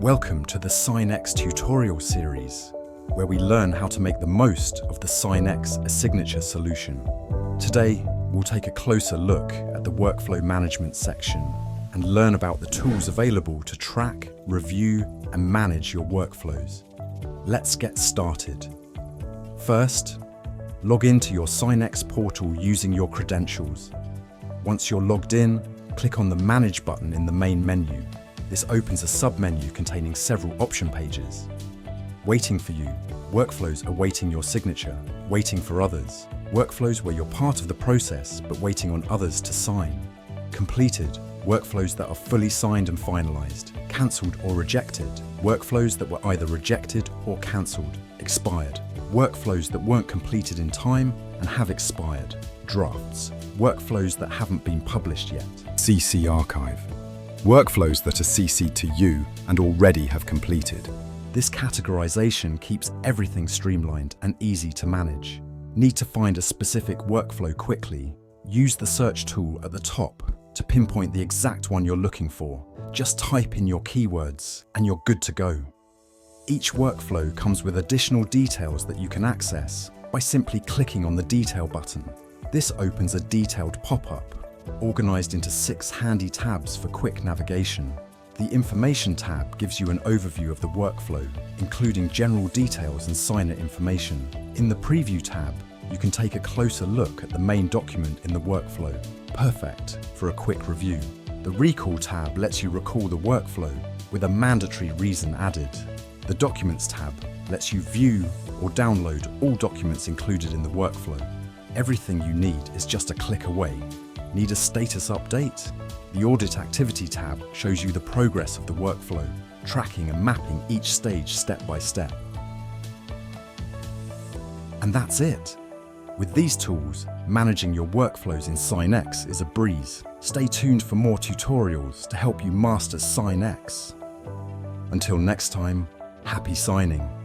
Welcome to the SigNEX tutorial series, where we learn how to make the most of the SigNEX eSignature solution. Today, we'll take a closer look at the workflow management section and learn about the tools available to track, review, and manage your workflows. Let's get started. First, log into your SigNEX portal using your credentials. Once you're logged in, click on the Manage button in the main menu. This opens a sub-menu containing several option pages. Waiting for you, workflows awaiting your signature, waiting for others, workflows where you're part of the process but waiting on others to sign. Completed, workflows that are fully signed and finalized, cancelled or rejected, workflows that were either rejected or cancelled, expired, workflows that weren't completed in time and have expired, drafts, workflows that haven't been published yet. CC Archive. Workflows that are CC'd to you and already have completed. This categorization keeps everything streamlined and easy to manage. Need to find a specific workflow quickly? Use the search tool at the top to pinpoint the exact one you're looking for. Just type in your keywords and you're good to go. Each workflow comes with additional details that you can access by simply clicking on the Detail button. This opens a detailed pop-up, organized into 6 handy tabs for quick navigation. The Information tab gives you an overview of the workflow, including general details and signer information. In the Preview tab, you can take a closer look at the main document in the workflow, perfect for a quick review. The Recall tab lets you recall the workflow with a mandatory reason added. The Documents tab lets you view or download all documents included in the workflow. Everything you need is just a click away. Need a status update? The Audit Activity tab shows you the progress of the workflow, tracking and mapping each stage step by step. And that's it. With these tools, managing your workflows in SigNEX is a breeze. Stay tuned for more tutorials to help you master SigNEX. Until next time, happy signing.